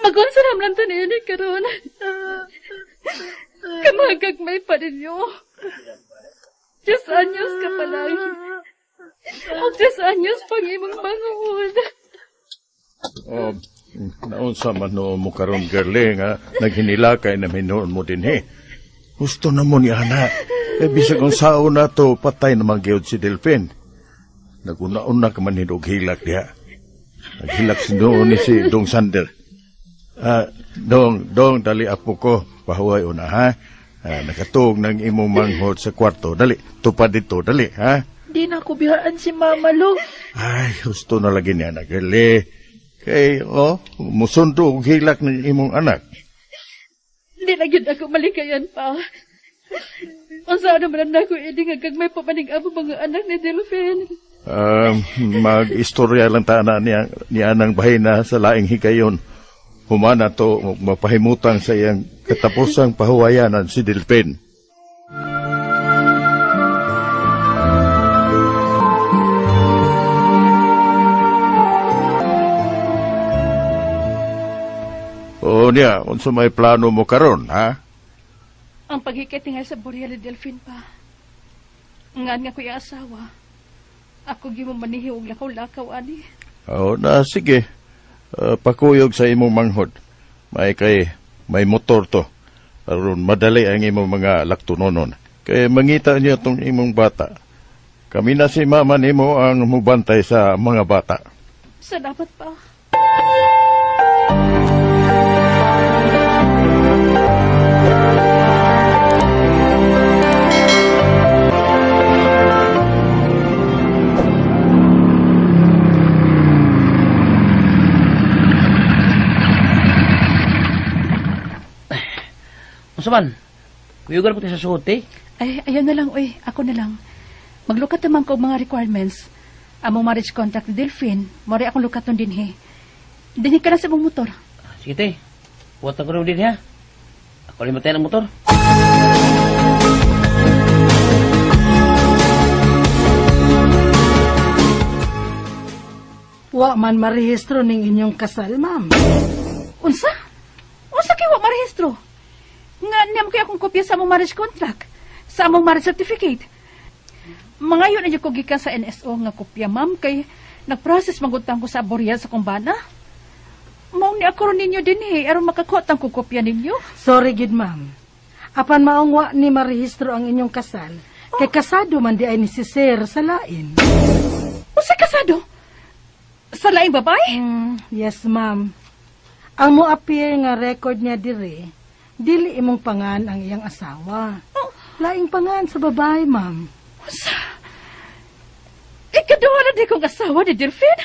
Magunsaram lang to niya karon. Kamagagmay pa ninyo. 10 anyos ka pa lang. O 10 anyos pang imong bangon. Naunsa man no mo karon girlie nga naghinilakay na minuon mo din Gusto na mo ni ana. Bisag kung sao na to patay naman gyud si Delphin. Naguna-una ka man hidog hilak diha. Naghilak si noon ni si Dong Sander. Dong, dali apo ko. Pahuway una, ha? Nakatug ng imong manghod sa kwarto. Dali, tupad dito, dali, ha? Di na ako biyaan si Mama Lo. Ay, gusto na lagi niya nagali. Kay, musundo og hilak ng imong anak. Di na yun ako malikayan pa. Ang saan naman ako, hindi nga kag may papanig abo mga anak ni Delphin. Mag-istorya lang taana niya ng bahay na sa laing higayon. Humana to mapahimutang sa iyang katapusang pahuwayanan si Delphin. O niya, unsa may plano mo karon, ha? Ang paghikitingal sa Boreal ni Delphin pa. Ngan nga ko yung asawa. Ako gimamanihi og lakaw-lakaw, ani. Na, sige. Pakuyog sa imong manghod. May motor to. Aron madali ang imong mga laktunonon. Kay mangita niya tong imong bata. Kami na si mama nimo ang mubantay sa mga bata. Salamat pa. Saman, kuyugan po tayo sa suot, Ay, ayan na lang, uy. Ako na lang. Maglukat naman ko mga requirements. Among marriage contract ni Delphin, mori akong lukaton din, Dinig ka na sa mong motor. Sige, te. Puwat ko rin din, ha? Ako rin matay ng motor. Wa man marehistro ning inyong kasal, ma'am. Unsa? Unsa kay wa marehistro? Nga niyam kaya akong kopya sa among marriage contract, sa among marriage certificate. Mga yun ay ko gikan sa NSO nga kopya, ma'am, kay nag-process magutang ko sa Boreal sa kumbana. Maong ni ako rin ninyo din, aron makakotang ko kopya ninyo. Sorry, gid, ma'am. Apan maong wa ni marehistro ang inyong kasal, kay kasado man di ay ni si Sir sa lain. Unsa kasado? Sa laing babae? Yes, ma'am. Ang mo appear nga record niya dire, dili imong pangan ang iyang asawa. Laing pangan sa babae, ma'am. Usa? Ikaduha na di kong asawa ni Delphin?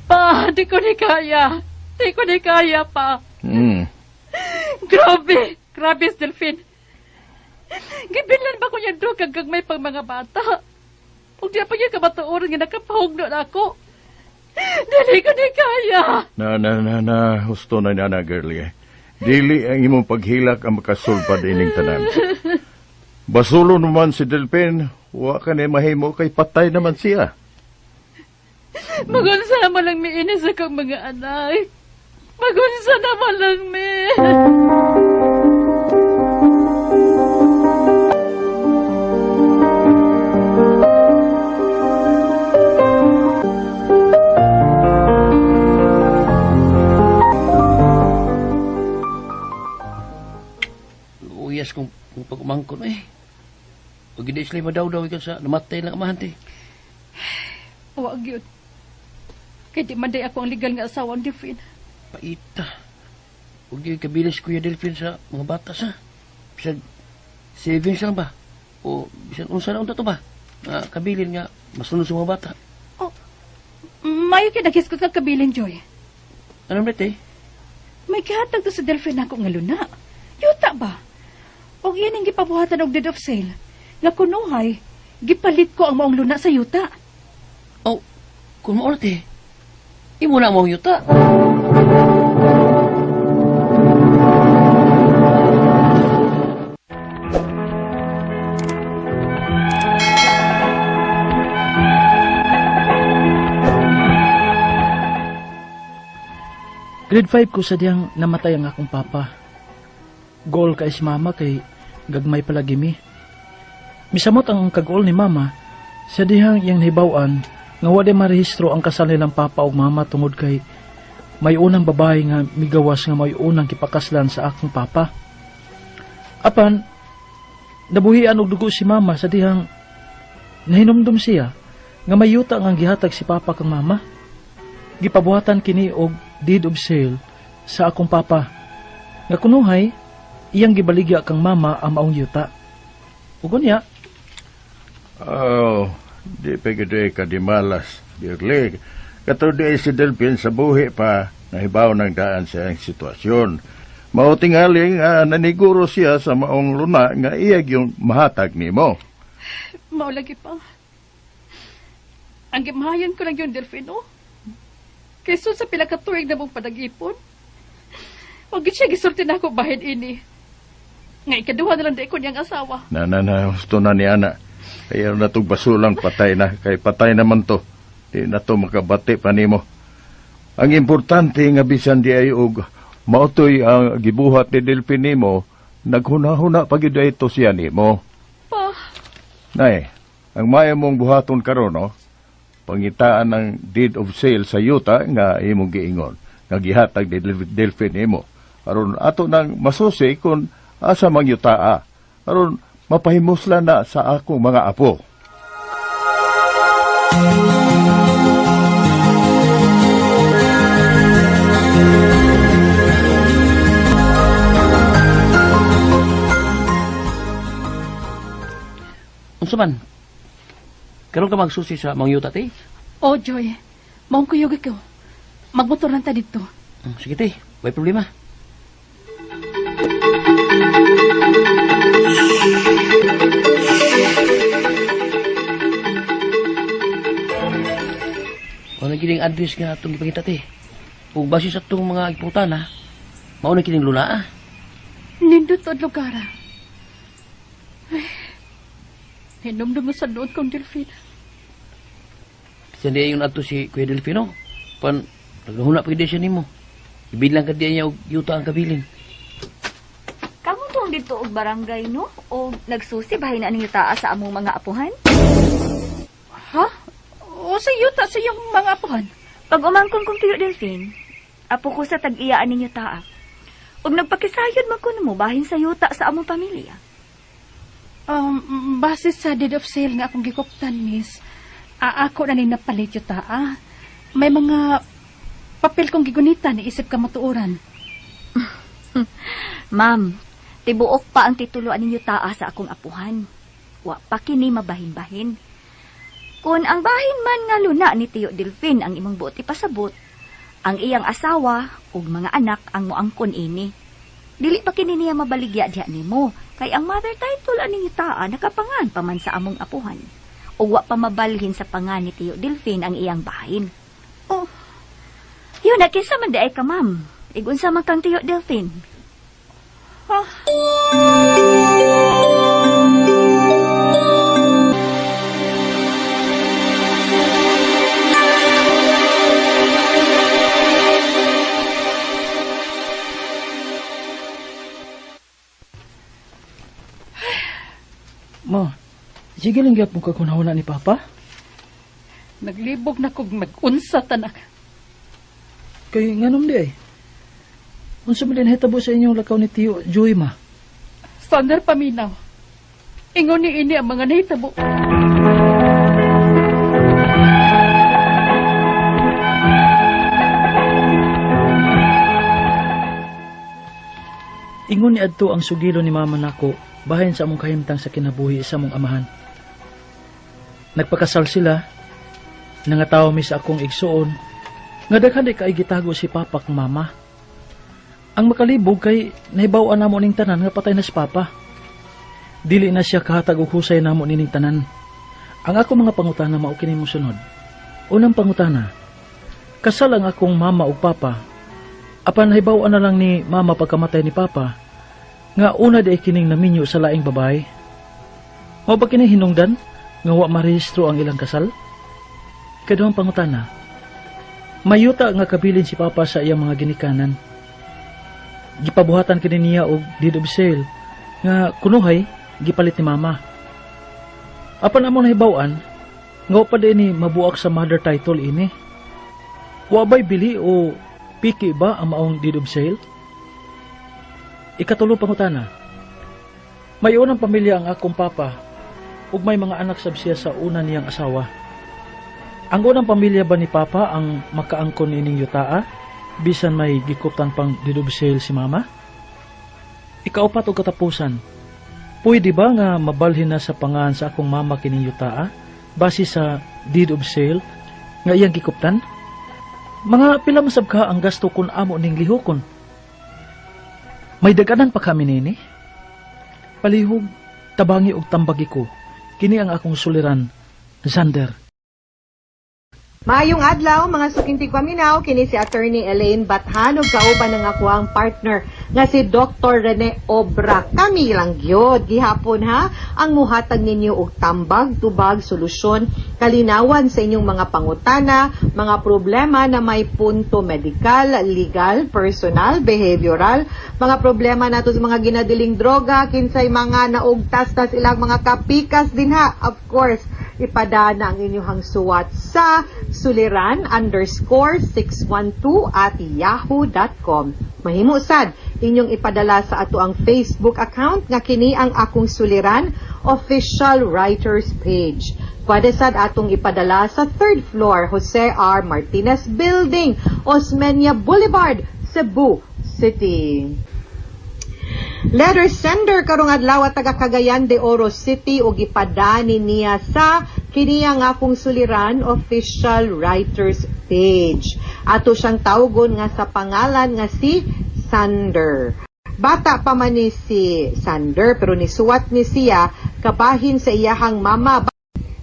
Pa, di ko ni kaya. Di ko ni kaya, pa. Grabe si Delphin. Gibilan ba ko yan do kag may pang mga bata? Kung di pa yung kamatuoran nga nakapahugno na ako. Dili ko ni kaya. Na, husto na na, girlie. Dili ang imong paghilak ang makasulpad ining tanan. Basulo naman si Delphin, wa ka na mahimo kay patay naman siya. Magunsa naman lang mi inis akong mga anak. Magunsa naman lang mi. Uyas kung pag-umangkon, Huwag hindi sila madaw-daw ikaw sa namatay lang amahante. Huwag yun. Kaya di man day ako ang legal nga asawa ang Delphin. Paita. Huwag yung kabilis Kuya Delphin sa mga bata sa. Bisag savings lang ba? O bisag unsa na unta to ba? Kabilin nga masunod sa mga bata. Oh, mayo kinagiskot ka kabilin, Joy. Ano ba, May kihatag to sa Delphin ako nga luna. Yuta ba? O iyan ang gipabuhatan og deed of sale. Nga kunuhay, gipalit ko ang maong luna sa yuta. Oh, kung maorte, imo na mo yuta. Grade 5 ko sa diyang namatay ang akong papa. Goal kay si mama kay gagmay palagi mi. Misamot ang kag-goal ni mama sa dihang iyang hibawan nga wala marehistro ang kasal nilang papa o mama tungod kay may unang babae nga migawas nga may unang kipakaslan sa akong papa. Apan, nabuhian og dugo si mama sa dihang nahinumdum siya nga may yuta ang gihatag si papa kang mama. Gipabuhatan kini og deed of sale sa akong papa. Nga kunuhay, iyang gibaligya kang mama ang maong yuta. Ugon niya, Oh, di pa gede ka di malas, Girlie. Kato di si Delphin sa buhi pa, nahibaw ng daan sa iyang sitwasyon. Mautingaling naniguro siya sa maong luna nga iyag yung mahatag ni mo. Maulagi pa. Ang gimahayan ko lang yun, Delfino. Kaysa sa pila ka tuig na mong padagipon. Huwag siya gisulti na ako bahid ini. Nga ikaduha na lang di ko niyang asawa. Gusto na ni Ana. Kaya na itong basulang patay na. Kay patay naman to. Di na to makabati pa nimo. Ang importante nga bisan di ay og mautoy ang gibuhat ni Delphin nimo, naghuna-huna pagid ito siya nimo. Pa. Nay, ang maya mong buhaton karon no? Pangitaan ng deed of sale sa yuta nga imong giingon. Nga gihatag ni Delphin nimo. Aron ato nang masusi kung asa mang yutaa. Aron mapahimusla na sa akong mga apo. Unsa man? Karon ka magsusi sa mga yuta, te? Oh, Joy. Maong kuyog ko. Magmotor lang ta dito. Sige, te. May problema. Ano kining address nga itong ipakita, te? Kung base sa itong mga iputan, ha? Mauna kining luna, Nindot o lugar. Hinumdum mo sa doon kong Delfin. Kasi hindi yung ato si Kuya Delfino. Pan, naghuna pa siya nimo. Ibilang ka diya niya og yuta ang kabilin. Kamu tong dito og barangay, no? O nagsusi bahay na ninyo taa sa among mga apuhan? Ha? O sa yuta sa iyong mga apuhan? Pag umangkon kong tuyo, Delphine, apo ko sa tag-iyaan ninyo taa. Og nagpakisayod man ko mo bahin sa yuta sa among pamilya. Base sa deed of sale nga akong gikuptan, miss, ako na ning napalit yuta, May mga papel kong gigunitan, iisip ka matuuran. Ma'am, tibuok pa ang tituluan ninyo taa sa akong apuhan. Wa pa kini mabahin-bahin. Kung ang bahin man nga luna ni Tiyo Delphine ang imong buot ipasabot, ang iyang asawa ug mga anak ang moangkon ini. Dili pa kini niya mabaligya diha nimo, kay ang mother title ani ni taa nakapangan pa man sa among apuhan. Ug wa pa mabalhin sa pangan ni Tiyo Delphine ang iyang bahin. Oh, Yun, kinsa man di ay ka, ma'am. Igunsa man kang Tiyo Delphine. Ma, sige lang gyud mo kakunahuna ni Papa. naglibog na kog mag-unsa tanak. Kay nganom di ay. Unsa man din hitabo sa inyong lakaw ni Tiyo Joy, ma? Sander paminaw. Ingon ni ini ang mga nahitabo. Ingon ni adto ang sugilo ni mama nako bahin sa among kahimtang sa kinabuhi sa among amahan. Nagpakasal sila, nangatawa mi sa akong igsuon, nga daghan kay gitago si papa kang mama. Ang makalibog kay nahibaw-an namo ning tanan nga patay na si papa. Dili na siya kahatag og husay namo nining tanan. Ang ako mga pangutana mao kini mosunod. Unang pangutana, kasal ang akong mama ug papa. Apan nahibaw-an na lang ni mama pagkamatay ni papa nga una di kining naminyo sa laing babae. Mao ba kini hinungdan nga wa marehistro ang ilang kasal? Kaduhang pangutana, Mayuta nga kabilin si Papa sa iyang mga ginikanan. Gipabuhatan kini niya og deed of sale nga kunuhay gipalit ni Mama. Apan amo nahibaw-an nga pa ni mabuak sa mother title ini. Wa bay bili o piki ba ang maong deed of sale? Ikatulo pangutana. May unang pamilya ang akong papa ug may mga anak sab siya sa una niyang asawa. Ang unang pamilya ba ni Papa ang makaangkon ining yutaa bisan may gikuptan pang deed of sale si Mama? Ikaupat o katapusan, pwede ba nga mabalhin na sa pangan sa akong mama kining yutaa base sa deed of sale nga iyang gikuptan? Mga pila masab ka ang gasto kun amo ning lihokon? May daganan pa kami nini? Palihog, tabangi og tambagi ko, kini ang akong suliran, Xander. Maayong adlaw mga sukintig paminaw, kini si Attorney Elaine Bathan ug kauban ng ako ang partner nga si Dr. Rene Obra. Kami lang gyud gihapon ha ang muhatag ninyo og tambag, tubag, solusyon, kalinawan sa inyong mga pangutana, mga problema na may punto medikal, legal, personal, behavioral, mga problema nato sa mga ginadiling droga, kinsay mga naugtas na silang mga kapikas din ha. Of course, ipadana ang inyong suwat sa suliran_612@yahoo.com. Mahimo sad inyong ipadala sa ato ang Facebook account nga kini ang akong suliran official writers page. Pwede sad atong ipadala sa 3rd floor Jose R. Martinez Building, Osmeña Boulevard, Cebu City. Letter sender karong adlaw taga Cagayan de Oro City ug ipadani niya sa kini ang akong suliran official writers page. Ato siyang tawgon nga sa pangalan nga si Sander. Bata pa man ni si Sander pero nisuwat ni siya kabahin sa iyahang mama.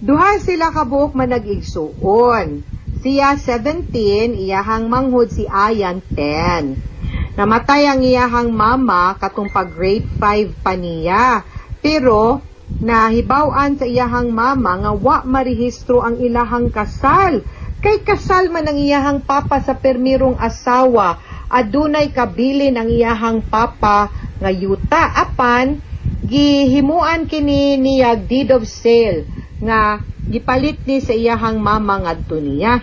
Duha sila kabuok man nag-igsuon. Siya 17, iyahang manghud si Ayan 10. Namatay ang iyahang mama katong pag grade 5 pa niya. Pero nahibaw-an sa iyahang mama nga wa marehistro ang ilahang kasal. Kay kasal man ang iyahang papa sa permirong asawa. Adunay kabilin ang iyahang papa nga yuta. Apan gihimuan kini niya deed of sale nga gipalit ni sa iyahang mama ngadto niya.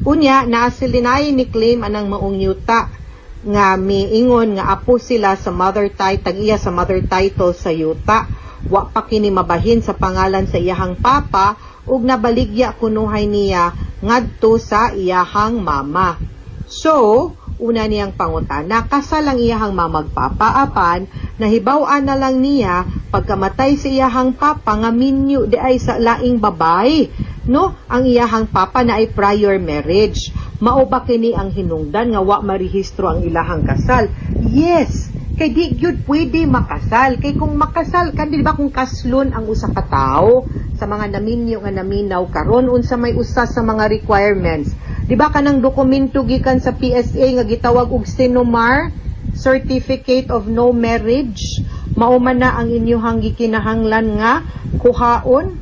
Unya naasilinayi ni claim anang maong yuta nga miingon nga apo sila sa mother title, tag-iya sa mother title sa yuta. Wa pa kini mabahin sa pangalan sa iyahang papa ug nabaligya kunuhay niya ngadto sa iyahang mama. So, una niyang pangutana, kasal ang iyahang mamagpapa apan nahibaw-an na lang niya pagkamatay sa iyahang papa nga minyo di ay sa laing babay. No, ang iyahang papa na ay prior marriage. Mao ba kini ang hinungdan nga wa marehistro ang ilahang kasal? Yes, kay di gyud pwede makasal. Kay kung makasal ka, di ba kung kaslon ang usa ka tawo sa mga naminyo nga naminaw karon unsa may usa sa mga requirements. Di ba kanang dokumento gikan sa PSA nga gitawag og CINOMAR, Certificate of No Marriage, mao man na ang inyong gikinahanglan nga kuhaon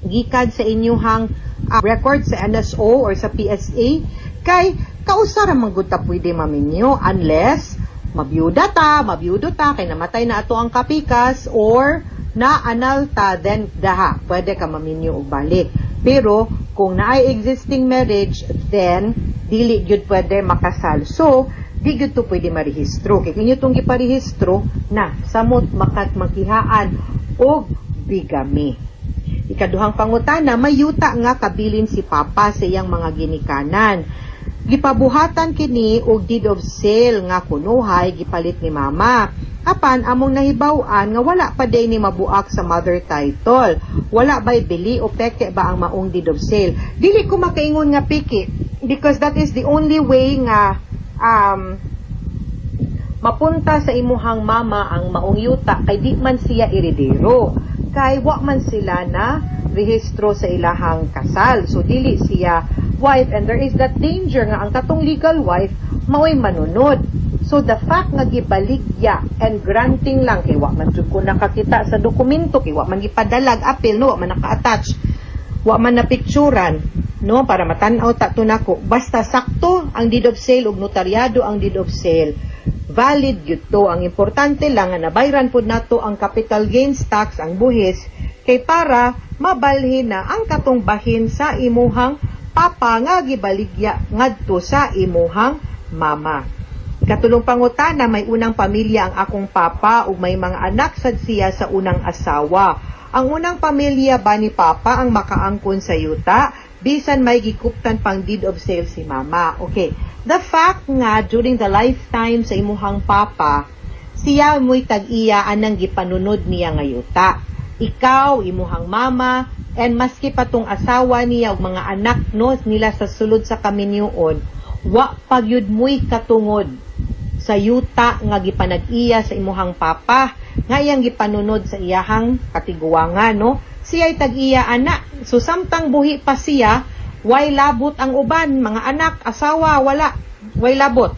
gikan sa inyong record sa NSO or sa PSA. Kay kausara man gud ta pwede maminyo unless mabiyuda ta, kay namatay na ato ang kapikas or na analta, then daha pwede ka maminyo og balik. Pero kung naay existing marriage, then dili gyud pwede makasal. So di gyud to pwede marehistro. Kay kinyo tong giparehistro na samot makat magkihaan og bigami. Ikaduhang pangutana, may yuta nga kabilin si Papa sa iyang mga ginikanan. Gipabuhatan kini og deed of sale nga kunuhay gipalit ni Mama. Apan among nahibaw-an nga wala pa day ni mabuak sa mother title. Wala ba'y bili o peke ba ang maong deed of sale? Dili ko makaingon nga piki because that is the only way nga mapunta sa imuhang mama ang maong yuta kay di man siya iridero. Kay wa man sila na rehistro sa ilahang kasal. So dili siya wife and there is that danger nga ang katong legal wife mao'y manunod. So the fact nga gibaligya and granting lang kay wa man jud ko nakakita sa dokumento kay wa man gipadalag apil no wa man naka-attach. wa man na picturean, no, para matanaw ta to nako. Basta sakto ang deed of sale ug notaryado ang deed of sale, valid gyud to. Ang importante lang nga nabayran pud nato ang capital gains tax, ang buhis, kay para mabalhin na ang katong bahin sa imuhang papa nga gibaligya ngadto sa imuhang mama. Ikatulong pangutana, may unang pamilya ang akong papa ug may mga anak sad siya sa unang asawa. Ang unang pamilya ba ni papa ang makaangkon sa yuta bisan may gikuptan pang deed of sale si mama? Okay. The fact nga during the lifetime sa imuhang papa, siya mo'y tag-iya anang gipanunod niya nga yuta. Ikaw, imuhang mama, and maski pa tong asawa niya ug mga anak no nila sa sulod sa kaminyoon, wa pagyud mo'y katungod sa yuta nga gipanag-iya sa imuhang papa nga iyang gipanunod sa iyahang katiguangan, no? Siya'y tag-iya anak. So samtang buhi pa siya, way labot ang uban, mga anak, asawa, wala, way labot.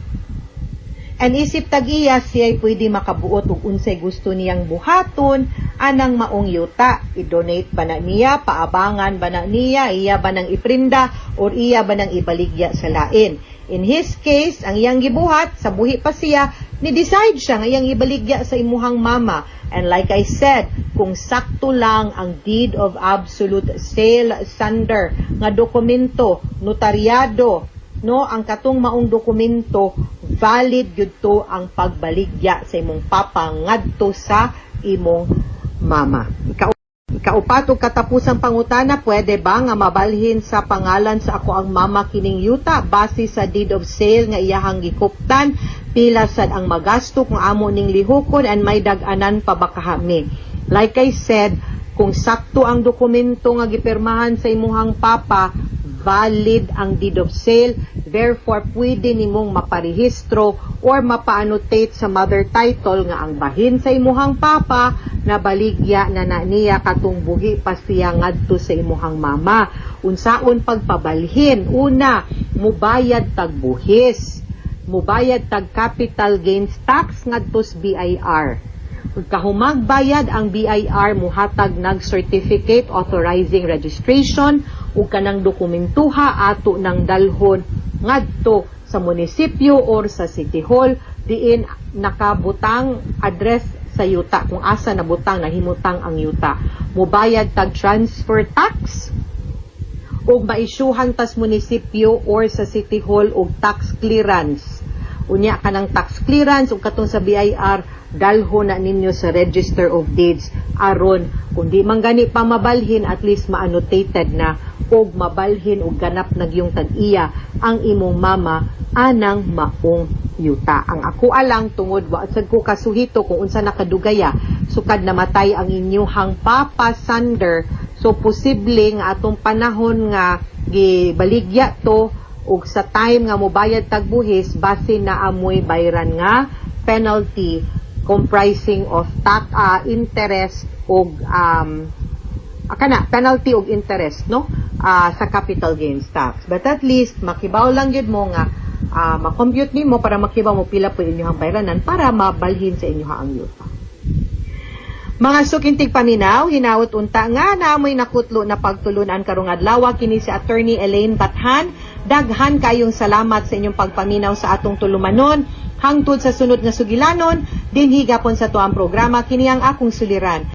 And isip tag-iya, siya'y pwede makabuot ug unsay gusto niyang buhaton anang maong yuta. I-donate ba na niya, paabangan ba na niya, iya ba nang iprinda, or iya ba nang ibaligya sa lain. In his case, ang iyang gibuhat, sa buhi pa siya, ni-decide siya nga iyang ibaligya sa imuhang mama. And like I said, kung sakto lang ang deed of absolute sale sunder nga dokumento, notaryado, no, ang katong maong dokumento, valid gyud to ang pagbaligya sa imong papa ngadto sa imong mama. Ikaupat ug katapusang pangutana, pwede ba nga mabalhin sa pangalan sa ako ang mama kining yuta base sa deed of sale nga iyahang gikuptan, pila sad ang magasto kung amo ning lihokon and may dag-anan pa ba kahami? Like I said, kung sakto ang dokumento nga gipirmahan sa imuhang papa, valid ang deed of sale, therefore pwede nimong maparehistro or mapa-annotate sa mother title nga ang bahin sa imuhang papa na baligya na niya katong buhi pa siya ngadto sa imuhang mama. Unsaon pagpabalhin? Una, mubayad tag buhis, mubayad tag capital gains tax ngadto sa BIR. Ug kahumagbayad ang BIR, muhatag nag-certificate authorizing registration ug kanang dokumentuha ato ng dalhon ngadto sa munisipyo or sa City Hall diin nakabutang address sa yuta kung asa nabutang nahimutang ang yuta. Mubayad tag transfer tax ug maisyuhan tas munisipyo or sa City Hall og tax clearance. Unya kanang tax clearance ug katong sa BIR dalho na ninyo sa Register of Deeds aron kung di man gani pa mabalhin, at least ma-annotated na og mabalhin og ganap nagyong tag-iya ang imong mama anang maong yuta. Ang ako alang tungod wa sad ko kasuhito kung unsa nakadugaya sukad namatay ang inyuhang papa Sander, so posible nga atong panahon nga gibaligya to ug sa time nga mobayad tagbuhis base na amoy bayran nga penalty comprising of interest og penalty og interest, no, sa capital gains tax. But at least makibaw lang gyud mo nga ma-compute nimo para makibaw mo pila po inyong bayranan para mabalhin sa inyo ang yuta. Mga sukintig paminaw, hinawot unta nga naamoy nakutlo na pagtulunan karong adlaw kini si Attorney Elaine Bathan. Daghan kayong salamat sa inyong pagpaminaw sa atong tulumanon. Hangtod sa sunod nga sugilanon, dinhi gapon sa tuang programa kini ang akong suliran.